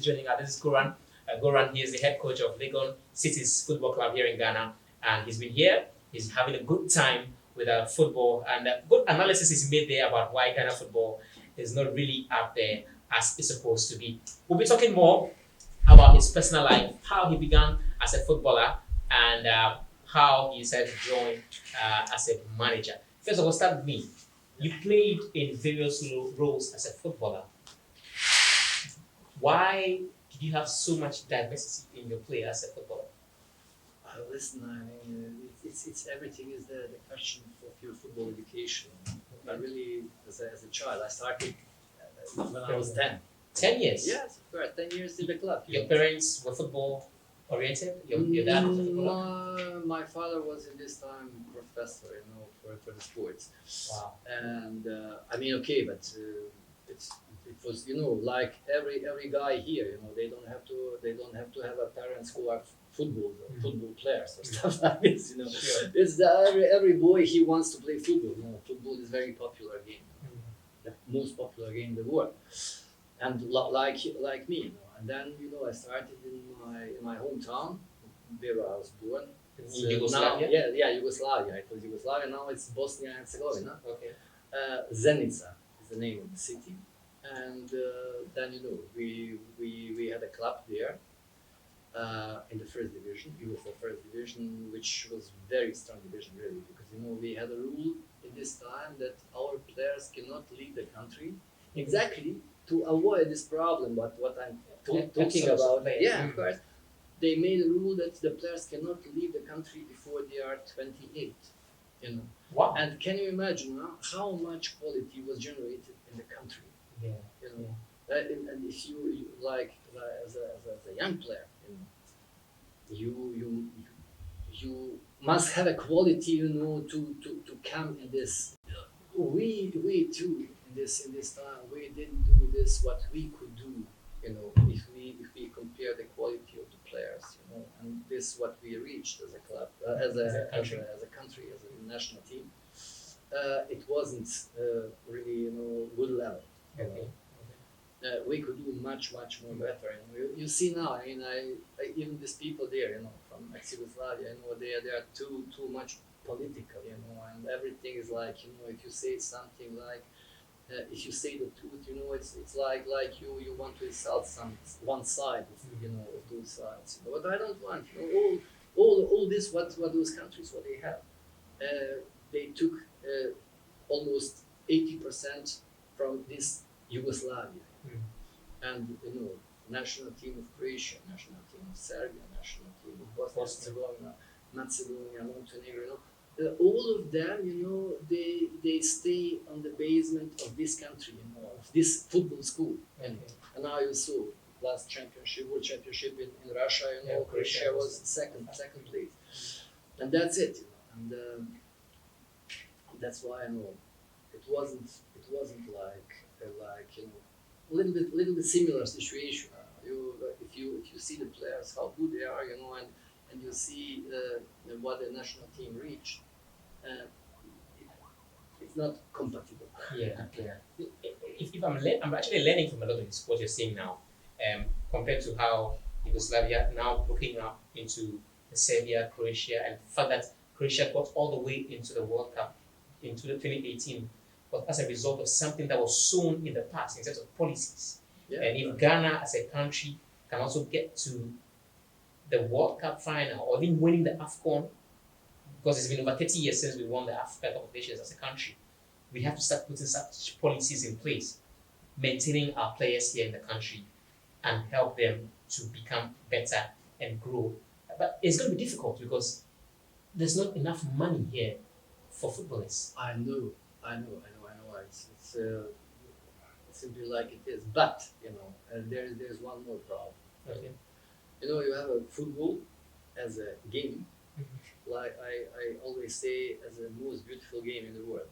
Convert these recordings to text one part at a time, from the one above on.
joining us. This is Goran. Goran, he is the head coach of Legon Cities Football Club here in Ghana, and he's been here. He's having a good time with football, and good analysis is made there about why Ghana football is not really up there as it's supposed to be. We'll be talking more about his personal life, how he began as a footballer, and how he decided to join as a manager. First of all, start with me. You played in various roles as a footballer. Why did you have so much diversity in your play as a footballer? Listen, I mean, it's everything is the question of your football education. I really, as a child, I started when I was 10. 10 years? Yes, of course, 10 years in the club. Your parents were football oriented? Your dad was a footballer? My father was in this time professor, for the sports. Wow. And I mean, okay, but it was, like every guy here, they don't have to have a parents who are football players or stuff like this, Sure. It's every boy, he wants to play football. Football is very popular game, the most popular game in the world, and like me, and then I started in my hometown where I was born. It's Yugoslavia? Now, Yugoslavia. It was Yugoslavia. Now it's Bosnia and Herzegovina. Okay. Zenica is the name of the city, and then we had a club there. In the first division, it was the first division, which was very strong division really, because we had a rule in this time that our players cannot leave the country, exactly to avoid this problem. What I'm talking about, of course, they made a rule that the players cannot leave the country before they are 28. Wow. And can you imagine how much quality was generated in the country? Yeah. And if you like as a young player, you must have a quality, to come in this. We too in this time we didn't do this what we could do, if we compare the quality of the players, and this what we reached as a club, as a country, as a national team. It wasn't really good level. Okay. We could do much more better. You see now, I even these people there, from ex-Yugoslavia, they are too much political, and everything is like, if you say something like, if you say the truth, it's like you want to insult one side, of two sides. But I don't want, all this what those countries what they have, they took almost 80% from this Yugoslavia. And national team of Croatia, national team of Serbia, national team of Bosnia and Herzegovina, Macedonia, Montenegro, all of them, they stay on the basement of this country, of this football school. And now you saw last world championship in Russia, Croatia was second place, and that's it. And that's why it wasn't like a little bit similar situation. If you see the players how good they are, and you see what the national team reached, it's not compatible. Yeah. If I'm actually learning from a lot of what you're saying now, compared to how Yugoslavia now looking up into Serbia, Croatia, and the fact that Croatia got all the way into the World Cup in 2018. But as a result of something that was sown in the past in terms of policies. Yeah. And if Ghana as a country can also get to the World Cup final or even winning the AFCON, because it's been over 30 years since we won the African Cup of Nations as a country, we have to start putting such policies in place, maintaining our players here in the country and help them to become better and grow. But it's going to be difficult because there's not enough money here for footballers. I know. It's simply like it is. But there's one more problem. Okay. You have a football as a game, like I always say, as the most beautiful game in the world.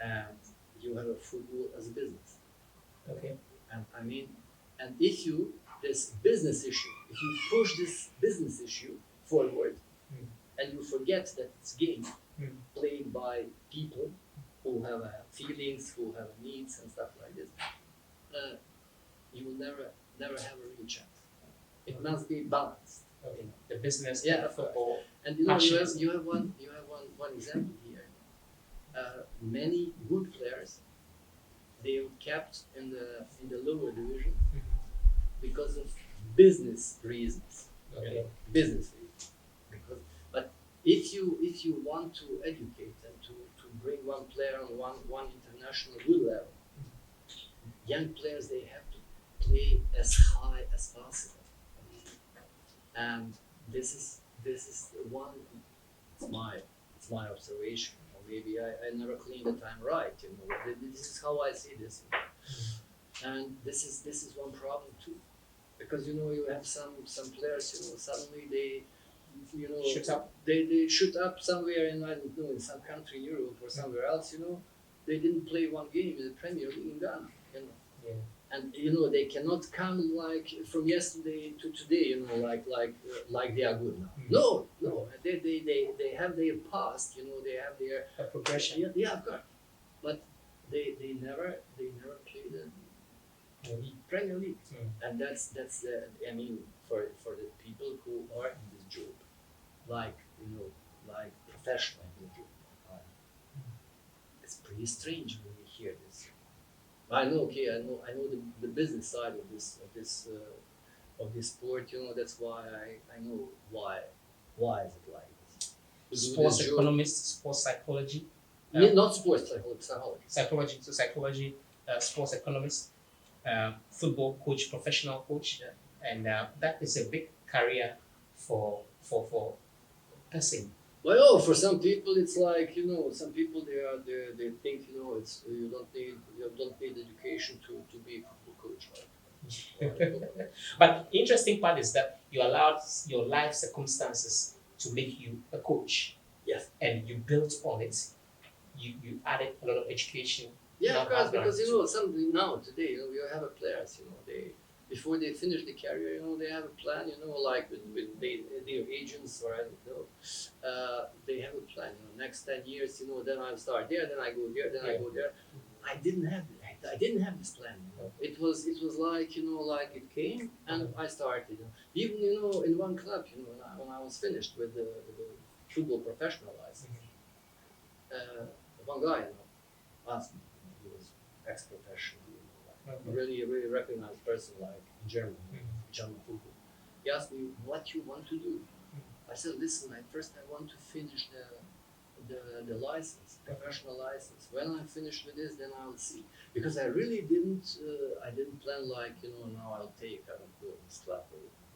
And you have a football as a business. Okay. And if this business issue, if you push this business issue forward, and you forget that it's game played by people who have feelings, who have needs and stuff like this, you will never have a real chance. It must be balanced. Okay. The business, Yeah, the football. And you know, Passions. you have one example here. Many good players, they were kept in the lower division because of business reasons. Okay. Business reasons. But if you want to educate and to bring one player on one international good level, young players, they have to play as high as possible. And this is one. It's my observation. Or maybe I never cleaned the time right. You know, this is how I see this. And this is one problem too, because you know you have some players. You know, suddenly they Shoot up. They shoot up somewhere in, I don't know, in some country in Europe or somewhere else. You know, they didn't play one game in the Premier League in Ghana. You know. Yeah. And you know they cannot come like from yesterday to today, you know, like they are good now. No, they have their past, you know, they have their progression. Yeah, of course. But they never played the Premier League. And that's the, I mean, for the people who are in this job, like professional in the job, it's pretty strange when you hear this. I know the business side of this sport. You know, that's why I know why is it like this. Sports economist, sports psychology. Not sports psychology. Psychology, sports economist, football coach, professional coach, and that is a big career for person. Well, for some people it's like, you know, some people they think, you know, it's you don't need education to be a football coach. Right? But interesting part is that you allowed your life circumstances to make you a coach. Yes. And you built on it. You added a lot of education. Yeah, of course, because you know, now today, you know, you have players, you know, before they finish the career, you know, they have a plan, you know, like with their agents or I don't know, they have a plan. You know, next 10 years, you know, then I'll start there, then I go there, then I go there. I didn't have this plan. You know. It was like, you know, like it came and I started. You know. Even, you know, in one club, you know, when I was finished with the football professional license, one guy, you know, asked me. He was ex-professional. Really recognized person, like in Germany, German football. He asked me what you want to do. I said, listen, first I want to finish the license, professional license. When I'm finished with this, then I'll see. Because I really didn't plan like, you know, now I'll take, I don't know, this club.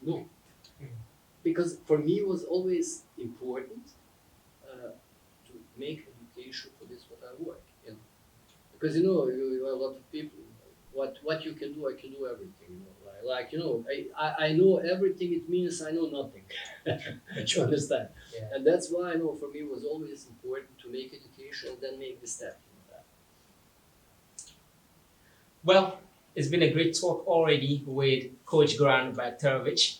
No. Because for me it was always important to make education for this what I work. You know? Because you know, you have a lot of people. What you can do, I can do everything. You know, like you know, I know everything. It means I know nothing. You understand? Yeah. And that's why I know for me it was always important to make education, then make the step. You know, Well, it's been a great talk already with Coach Goran Barjaktarević.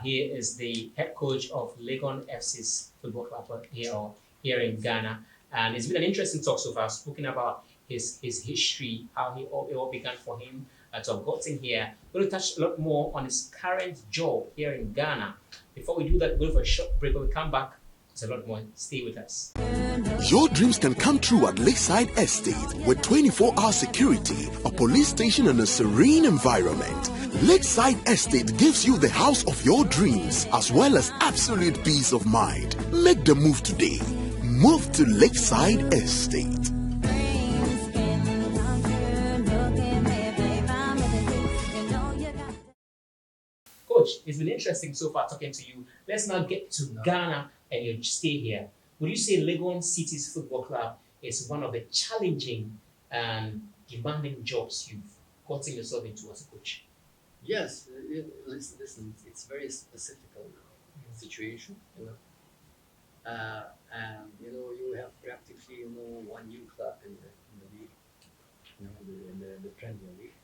He is the head coach of Legon FC's football club here in Ghana, and it's been an interesting talk so far. Speaking about his history, how it all began for him to have gotten here. We're going to touch a lot more on his current job here in Ghana. Before we do that, we're going for a short break. When we come back, there's a lot more. Stay with us. Your dreams can come true at Lakeside Estate with 24-hour security, a police station and a serene environment. Lakeside Estate gives you the house of your dreams as well as absolute peace of mind. Make the move today. Move to Lakeside Estate. Coach, it's been interesting so far talking to you. Let's now get to Ghana and your stay here. Would you say Legon Cities Football Club is one of the challenging and demanding jobs you've gotten yourself into as a coach? Yes, listen, it's very specific situation, you know. And you know, you have practically, you know, one new club in the league, you know, in the Premier League,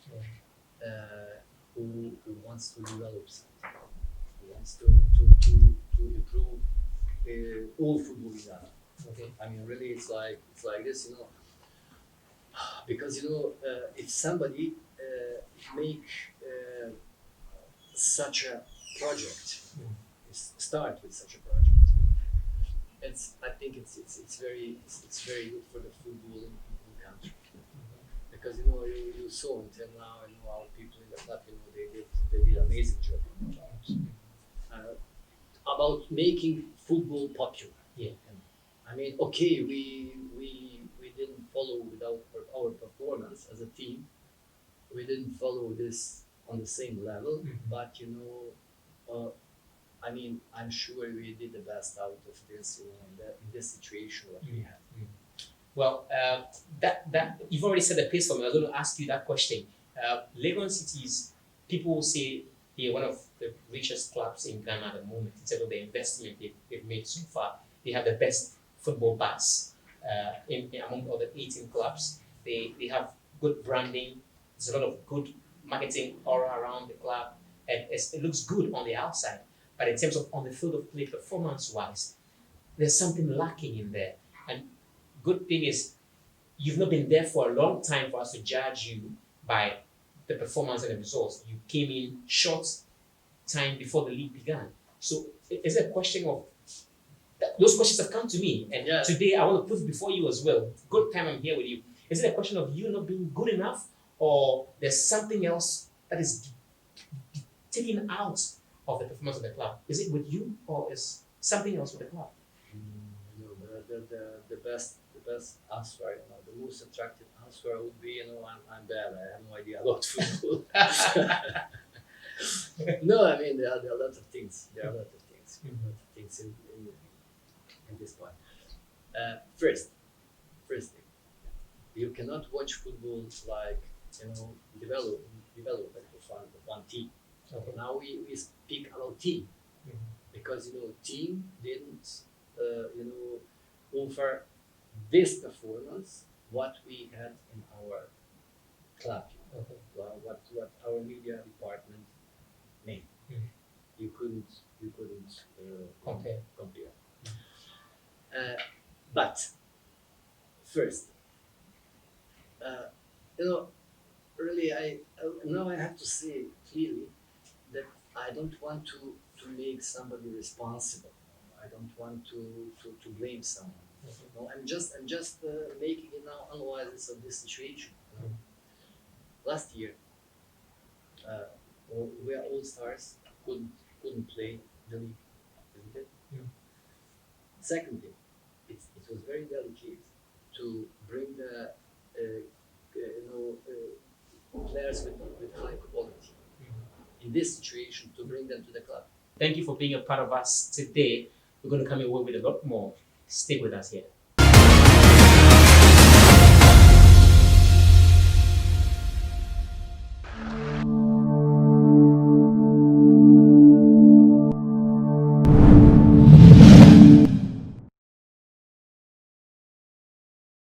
who wants to develop something, who wants to improve all football in Ghana. Okay. I mean, really, it's like this, you know, because you know, if somebody make such a project, Mm. start with such a project. I think it's very good for the football in the country, because you saw until now, our people in the club, they did amazing job on the clubs, about making football popular. Yeah. I mean, okay, we didn't follow without our performance as a team. We didn't follow this on the same level, but I mean, I'm sure we did the best out of this, in this situation that we had. Well, that you've already set the pace for me. I was going to ask you that question. Legon Cities, people say they're one of the richest clubs in Ghana at the moment in terms of the investment they've made so far. They have the best football bus among all the 18 clubs. They have good branding. There's a lot of good marketing all around the club, and it looks good on the outside. But in terms of on the field of play, performance-wise, there's something lacking in there. And good thing is, you've not been there for a long time for us to judge you by the performance and the results. You came in short time before the league began. So is it a question of those questions have come to me, and today I want to put it before you as well. Good time I'm here with you. Is it a question of you not being good enough, or there's something else that is taken out of the performance of the club? Is it with you, or is something else with the club? The best answer, the most attractive answer would be, I'm bad. I have no idea about football. No, I mean, there are a lot of things. There are a lot of things. In this point. First thing, you cannot watch football like development of one team. Okay. Now we speak about team, because team didn't offer this performance what we had in our club. Okay. What our media department made. You couldn't compare. But first, really, I have to say clearly that I don't want to make somebody responsible. I don't want to blame someone. No, I'm just making it now analysis of this situation. Last year, we are all stars, couldn't play the league, isn't it? Second thing, it was very delicate to bring the players with high quality in this situation, to bring them to the club. Thank you for being a part of us today. We're going to come away with a lot more. Stay with us here.